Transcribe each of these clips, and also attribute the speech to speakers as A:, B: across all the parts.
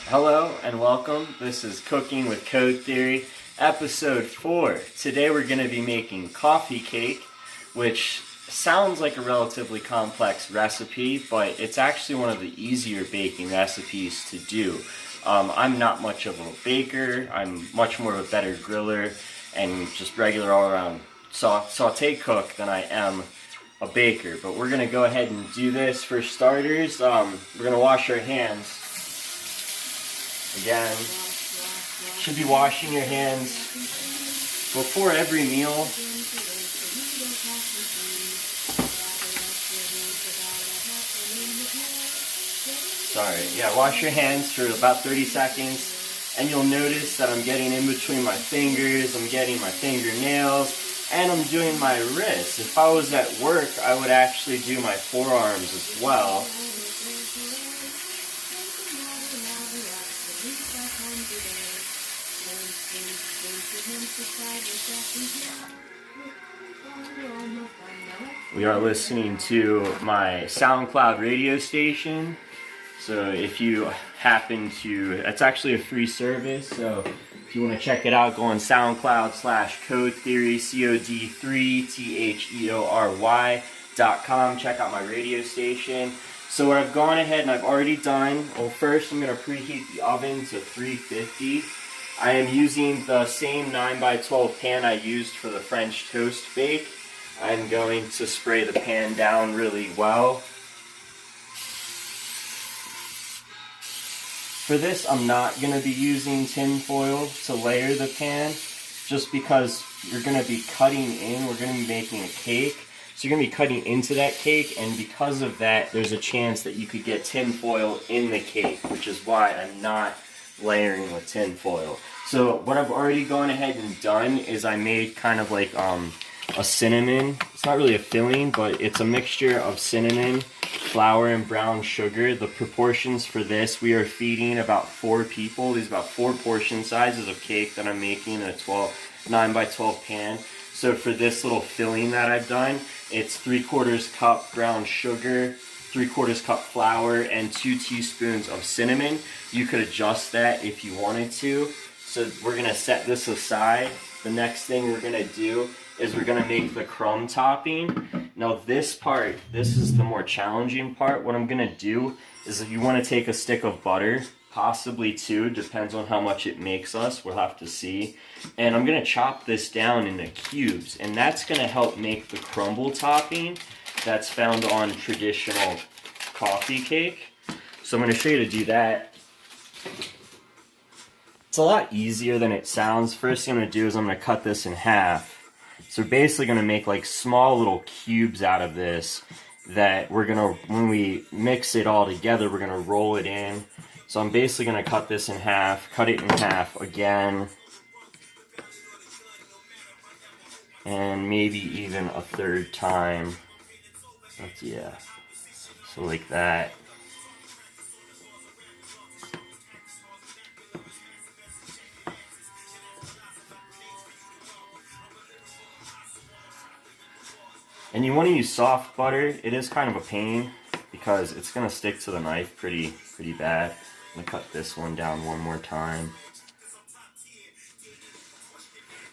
A: Hello and welcome. This is Cooking with Cod3Theory, episode 4. Today we're going to be making coffee cake, which sounds like a relatively complex recipe, but it's actually one of the easier baking recipes to do. I'm not much of a baker. I'm much more of a better griller and just regular all-around saute cook than I am a baker. But we're going to go ahead and do this. For starters, we're going to wash our hands. Again, should be washing your hands before every meal. Wash your hands for about 30 seconds, and you'll notice that I'm getting in between my fingers, I'm getting my fingernails, and I'm doing my wrists. If I was at work, I would actually do my forearms as well. We are listening to my SoundCloud Radio Station. So if you happen to, it's actually a free service. So if you want to check it out, go on SoundCloud/Cod3Theory, Cod3Theory.com. Check out my radio station. So what I've gone ahead and I've already done, well, first I'm going to preheat the oven to 350. I am using the same 9x12 pan I used for the French toast bake. I'm going to spray the pan down really well. For this, I'm not going to be using tin foil to layer the pan, just because you're going to be cutting in. We're going to be making a cake, so you're going to be cutting into that cake, and because of that, there's a chance that you could get tin foil in the cake, which is why I'm not layering with tin foil. So what I've already gone ahead and done is I made kind of like a cinnamon. It's not really a filling, but it's a mixture of cinnamon, flour, and brown sugar. The proportions for this, we are feeding about 4 people. These are about 4 portion sizes of cake that I'm making in a 9x12 pan. So for this little filling that I've done, it's 3/4 cup brown sugar, 3/4 cup flour, and 2 teaspoons of cinnamon. You could adjust that if you wanted to. So we're going to set this aside. The next thing we're going to do is we're going to make the crumb topping. Now this part, this is the more challenging part. What I'm going to do is, if you want to take a stick of butter, possibly 2, depends on how much it makes us, we'll have to see. And I'm going to chop this down into cubes, and that's going to help make the crumble topping that's found on traditional coffee cake. So I'm going to show you to do that. It's a lot easier than it sounds. First thing I'm going to do is I'm going to cut this in half. So we're basically going to make like small little cubes out of this that we're going to, when we mix it all together, we're going to roll it in. So I'm basically going to cut this in half, cut it in half again, and maybe even a third time. But yeah, so like that. And you want to use soft butter. It is kind of a pain because it's going to stick to the knife pretty bad. I'm going to cut this one down one more time.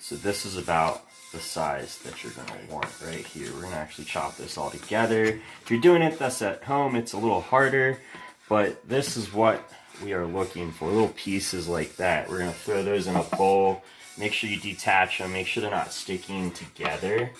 A: So this is about the size that you're going to want right here. We're going to actually chop this all together. If you're doing it thus at home, it's a little harder, but this is what we are looking for. Little pieces like that. We're going to throw those in a bowl. Make sure you detach them. Make sure they're not sticking together.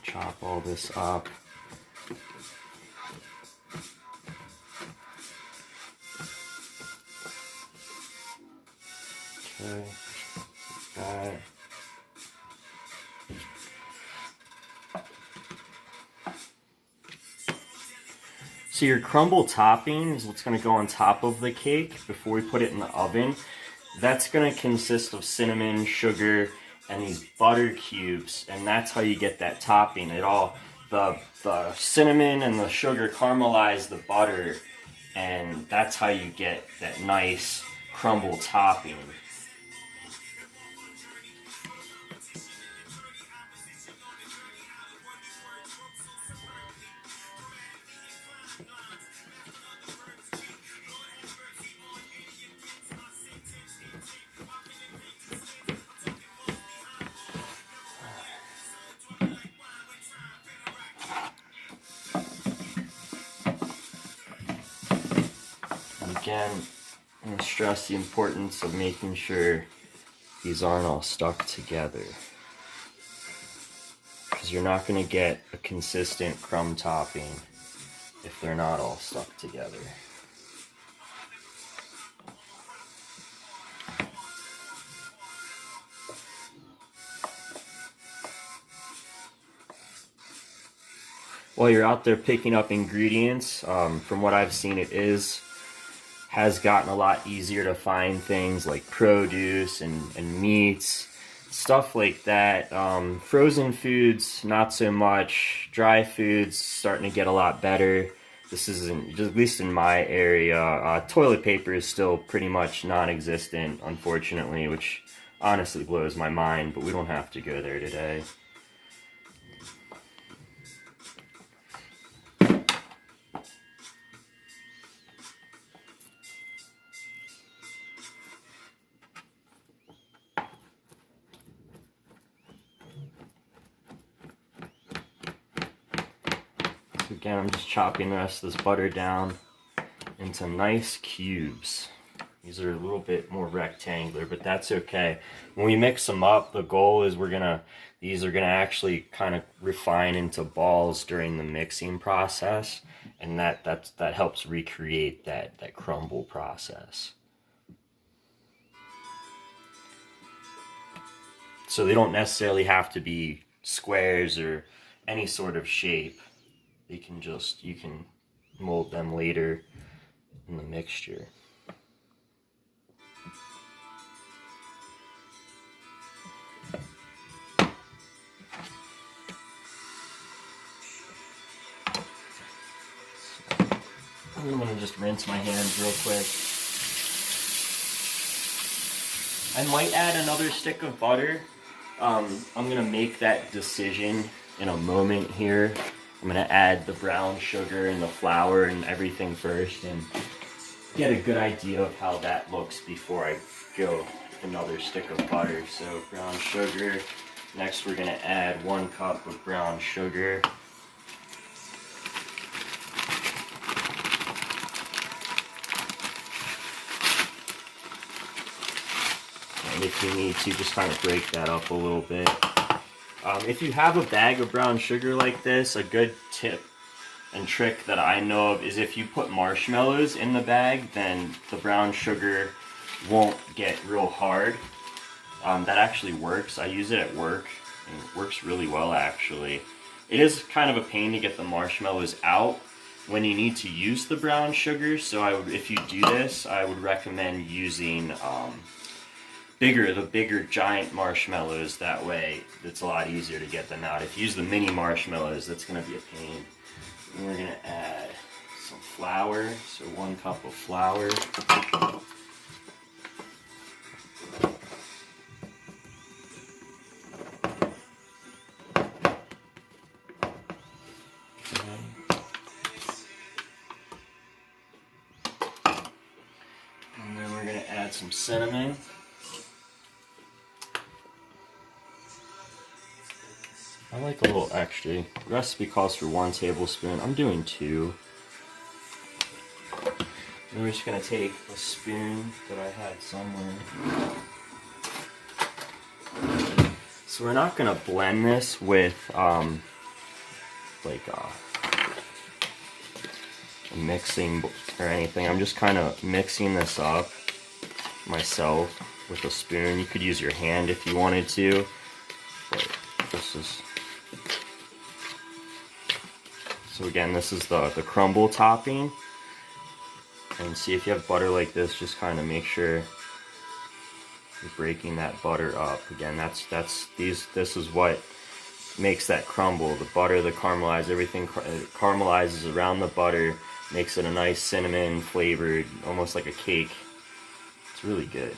A: Chop all this up. Okay, like that. So your crumble topping is what's going to go on top of the cake before we put it in the oven. That's going to consist of cinnamon, sugar, and these butter cubes, and that's how you get that topping. The cinnamon and the sugar caramelize the butter, and that's how you get that nice crumble topping. again, I'm going to stress the importance of making sure these aren't all stuck together, because you're not going to get a consistent crumb topping if they're not all stuck together. While you're out there picking up ingredients, from what I've seen, has gotten a lot easier to find things like produce and meats, stuff like that. Frozen foods, not so much. Dry foods, starting to get a lot better. This isn't, at least in my area. Toilet paper is still pretty much non-existent, unfortunately, which honestly blows my mind, but we don't have to go there today. Again, I'm just chopping the rest of this butter down into nice cubes. These are a little bit more rectangular, but that's okay. When we mix them up, the goal is these are gonna actually kind of refine into balls during the mixing process, and that helps recreate that crumble process. So they don't necessarily have to be squares or any sort of shape. You can mold them later in the mixture. I'm going to just rinse my hands real quick. I might add another stick of butter. I'm going to make that decision in a moment here. I'm going to add the brown sugar and the flour and everything first and get a good idea of how that looks before I go with another stick of butter. So brown sugar. Next we're going to add 1 cup of brown sugar. And if you need to, just kind of break that up a little bit. If you have a bag of brown sugar like this, a good tip and trick that I know of is if you put marshmallows in the bag, then the brown sugar won't get real hard. That actually works. I use it at work, and it works really well, actually. It is kind of a pain to get the marshmallows out when you need to use the brown sugar, so if you do this, I would recommend using the bigger giant marshmallows. That way it's a lot easier to get them out. If you use the mini marshmallows, that's going to be a pain. And we're going to add some flour, so 1 cup of flour. And then we're going to add some cinnamon. I like a little extra. The recipe calls for 1 tablespoon. I'm doing 2. And we're just going to take a spoon that I had somewhere. So we're not going to blend this with a mixing or anything. I'm just kind of mixing this up myself with a spoon. You could use your hand if you wanted to, but this is... So again, this is the crumble topping. And see, if you have butter like this, just kind of make sure you're breaking that butter up. Again, this is what makes that crumble. The butter, the caramelized, everything caramelizes around the butter, makes it a nice cinnamon flavored, almost like a cake. It's really good.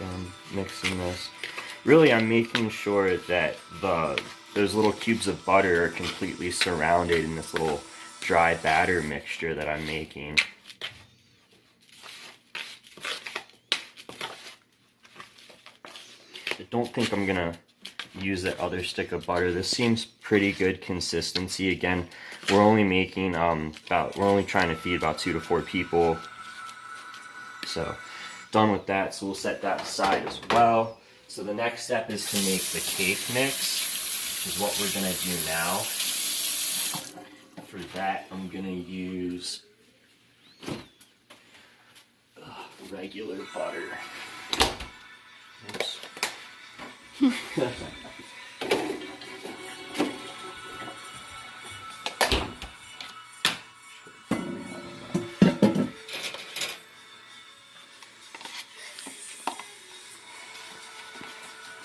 A: I'm mixing this. really I'm making sure that those little cubes of butter are completely surrounded in this little dry batter mixture that I'm making. I don't think I'm gonna use that other stick of butter. This seems pretty good consistency. Again, we're only making we're only trying to feed about 2 to 4 people. So done with that, so we'll set that aside as well. So the next step is to make the cake mix, which is what we're gonna do now. For that, I'm gonna use regular butter. Oops. So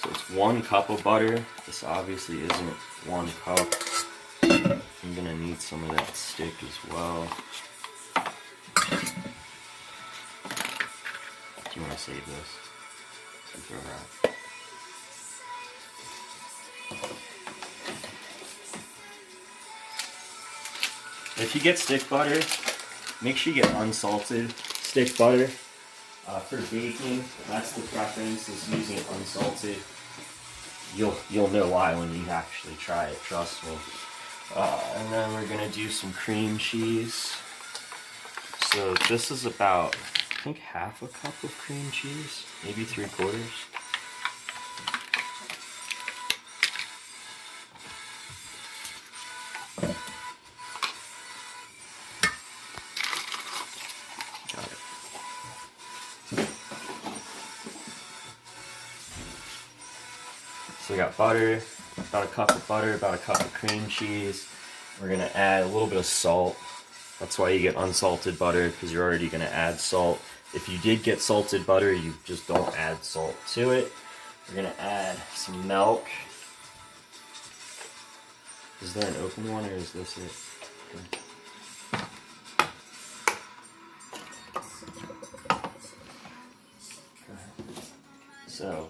A: it's 1 cup of butter. This obviously isn't 1 cup. I'm gonna need some of that stick as well. Do you want to save this? So throw her out. If you get stick butter, make sure you get unsalted stick butter. For baking, that's the preference, is using unsalted. You'll know why when you actually try it, trust me. And then we're gonna do some cream cheese. So this is about, I think, half a cup of cream cheese, maybe 3/4. So we got butter, about a cup of butter, about a cup of cream cheese. We're gonna add a little bit of salt. That's why you get unsalted butter, because you're already gonna add salt. If you did get salted butter, you just don't add salt to it. We're gonna add some milk. Is there an open one, or is this it? Okay. So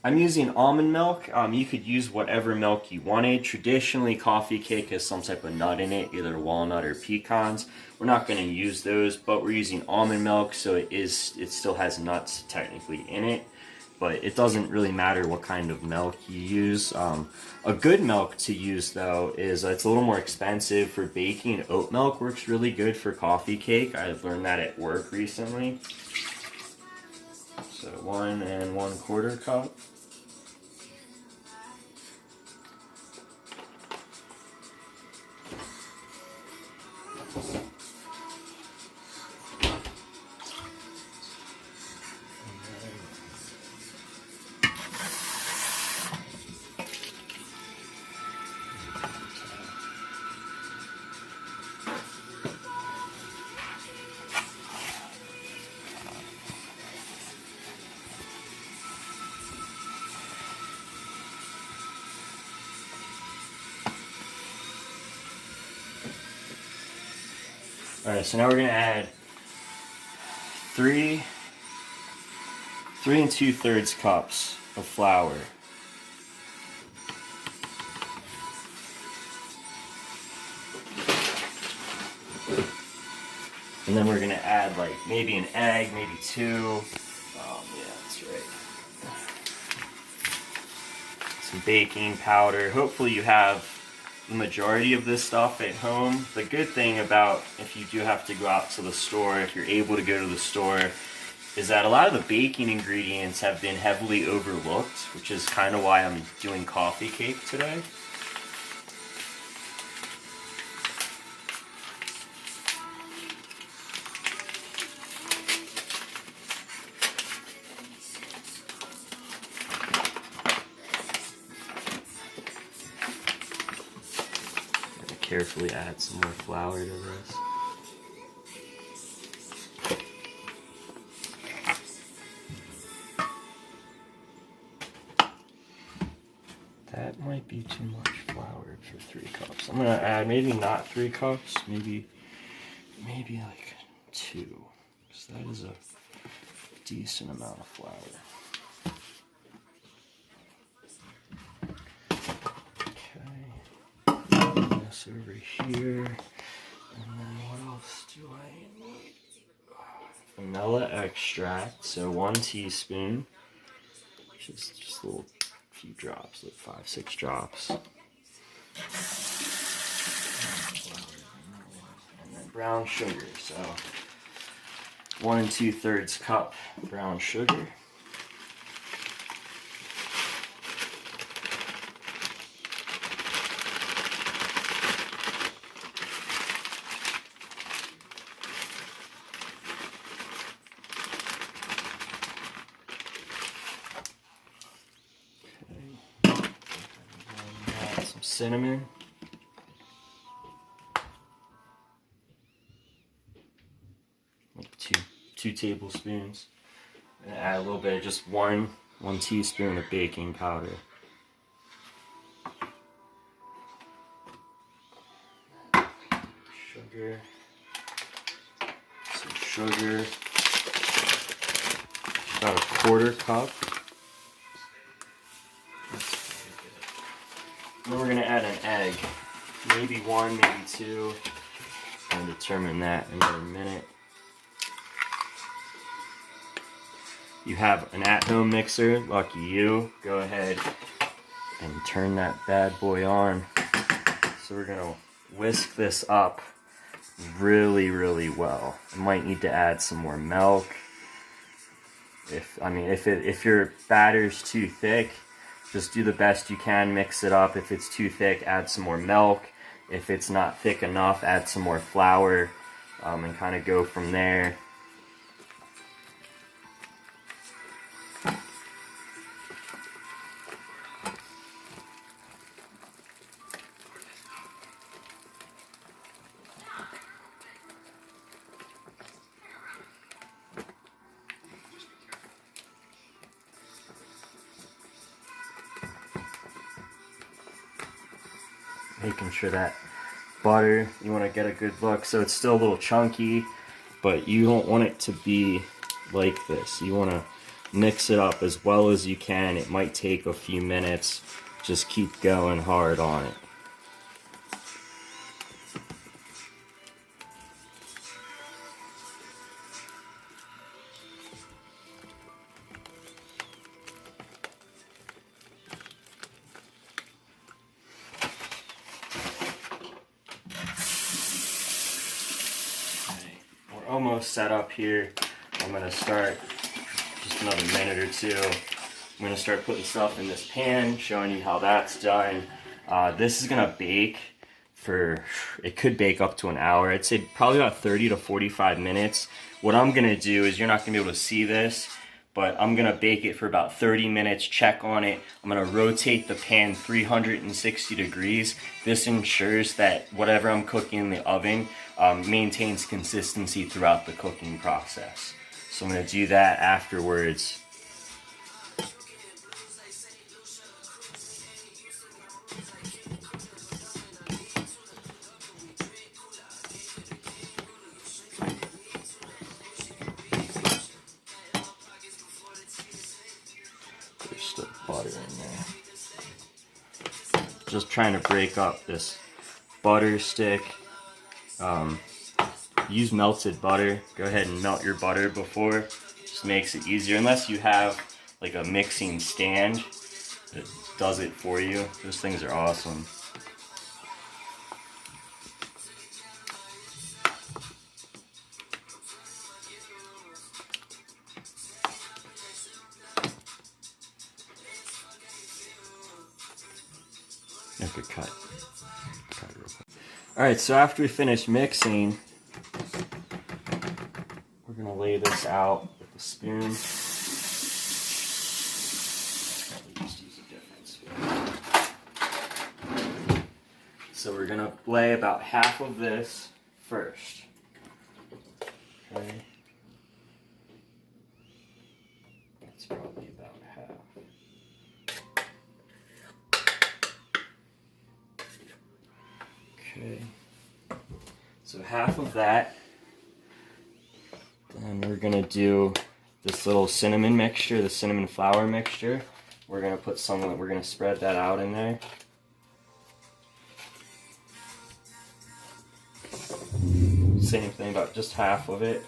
A: I'm using almond milk. You could use whatever milk you wanted. Traditionally, coffee cake has some type of nut in it, either walnut or pecans. We're not going to use those, but we're using almond milk, so it still has nuts technically in it. But it doesn't really matter what kind of milk you use. A good milk to use, though, is it's a little more expensive for baking. Oat milk works really good for coffee cake. I learned that at work recently. So 1 1/4 cup. Alright, so now we're going to add 3 2/3 cups of flour. And then we're going to add like maybe an egg, maybe 2. Yeah, that's right. Some baking powder. Hopefully you have the majority of this stuff at home. The good thing about if you do have to go out to the store, if you're able to go to the store, is that a lot of the baking ingredients have been heavily overlooked, which is kind of why I'm doing coffee cake today. Carefully add some more flour to this. That might be too much flour for 3 cups. I'm gonna add maybe not 3 cups, maybe like 2, because that is a decent amount of flour. this over here. And then what else do I need? Vanilla extract, so 1 teaspoon. Just a little few drops, like 5-6 drops. And then brown sugar, so 1 2/3 cup brown sugar. Some cinnamon. Like two tablespoons. And add a little bit of just one teaspoon of baking powder. Sugar. Some sugar. About a 1/4 cup. Then we're going to add an egg. Maybe 1, maybe 2. I'll determine that in another minute. You have an at-home mixer, lucky you. Go ahead and turn that bad boy on. So we're going to whisk this up really, really well. I might need to add some more milk. If your batter's too thick, just do the best you can, mix it up. If it's too thick, add some more milk. If it's not thick enough, add some more flour, and kind of go from there. Making sure that butter, you want to get a good look, so it's still a little chunky, but you don't want it to be like this. You want to mix it up as well as you can. It might take a few minutes. Just keep going hard on it. Almost set up here. I'm going to start just another minute or two. I'm going to start putting stuff in this pan, showing you how that's done. This is going to bake for, it could bake up to an hour. I'd say probably about 30 to 45 minutes. What I'm going to do is, you're not going to be able to see this, but I'm going to bake it for about 30 minutes, check on it. I'm going to rotate the pan 360 degrees. This ensures that whatever I'm cooking in the oven maintains consistency throughout the cooking process. So I'm going to do that afterwards. There's still butter in there. Just trying to break up this butter stick. Use melted butter. Go ahead and melt your butter before. Just makes it easier, unless you have like a mixing stand that does it for you. Those things are awesome. Okay, cut real quick. Alright, so after we finish mixing, we're going to lay this out with a spoon. Probably just use a different spoon. So we're going to lay about half of this first. Okay. That's probably about half. Okay. So half of that. Then we're going to do this little cinnamon mixture, the cinnamon flour mixture. We're going to put some, we're going to spread that out in there. same thing, about just half of it.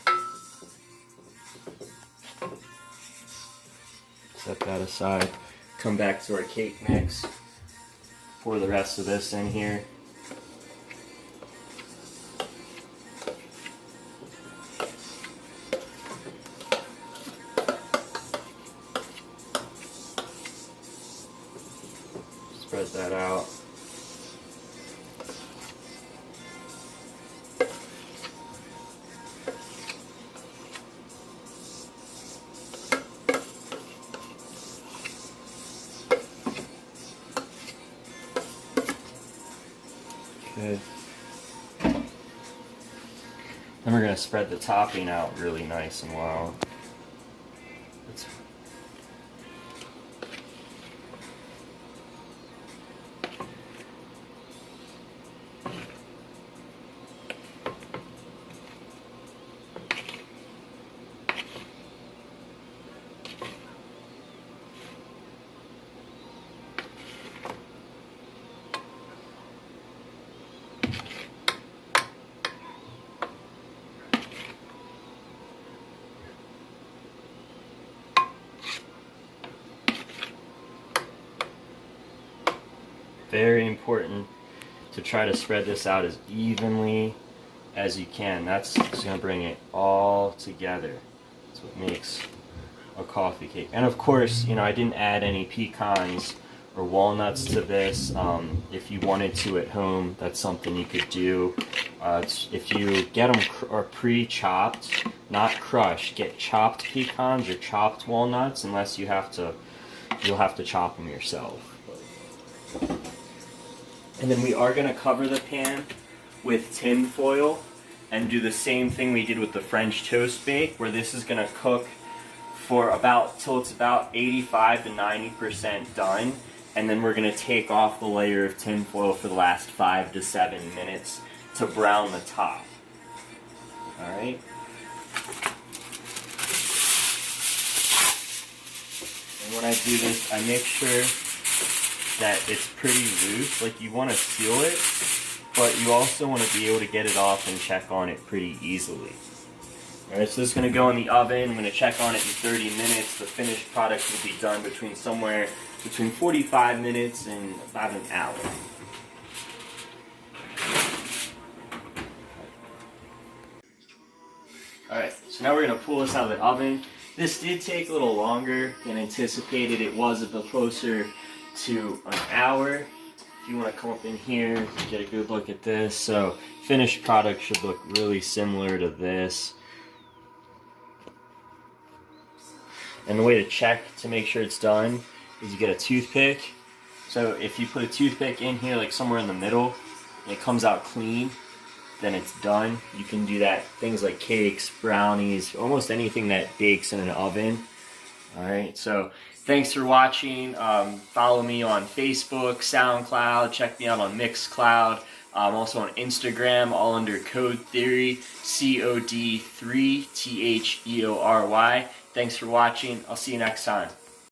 A: Set that aside. Come back to our cake mix. Pour the rest of this in here. Spread that out. Okay. Then we're going to spread the topping out really nice and well. It's very important to try to spread this out as evenly as you can. That's just going to bring it all together. That's what makes a coffee cake. And of course, you know, I didn't add any pecans or walnuts to this. If you wanted to at home, that's something you could do. If you get them pre-chopped, not crushed, get chopped pecans or chopped walnuts, unless you'll have to chop them yourself. And then we are going to cover the pan with tin foil and do the same thing we did with the French toast bake, where this is going to cook for till it's about 85 to 90% done. And then we're going to take off the layer of tin foil for the last 5 to 7 minutes to brown the top. Alright? And when I do this, I make sure that it's pretty loose. Like, you want to seal it, but you also want to be able to get it off and check on it pretty easily. Alright, so this is going to go in the oven. I'm going to check on it in 30 minutes. The finished product will be done somewhere between 45 minutes and about an hour. Alright, so now we're going to pull this out of the oven. This did take a little longer than anticipated. It was a bit closer to an hour. If you want to come up in here, get a good look at this. So finished product should look really similar to this. And the way to check to make sure it's done is you get a toothpick. So if you put a toothpick in here, like somewhere in the middle, and it comes out clean, then it's done. You can do that, things like cakes, brownies, almost anything that bakes in an oven. Alright, so thanks for watching. Follow me on Facebook, SoundCloud, check me out on Mixcloud. Also on Instagram, all under Cod3Theory, Cod3Theory. Thanks for watching. I'll see you next time.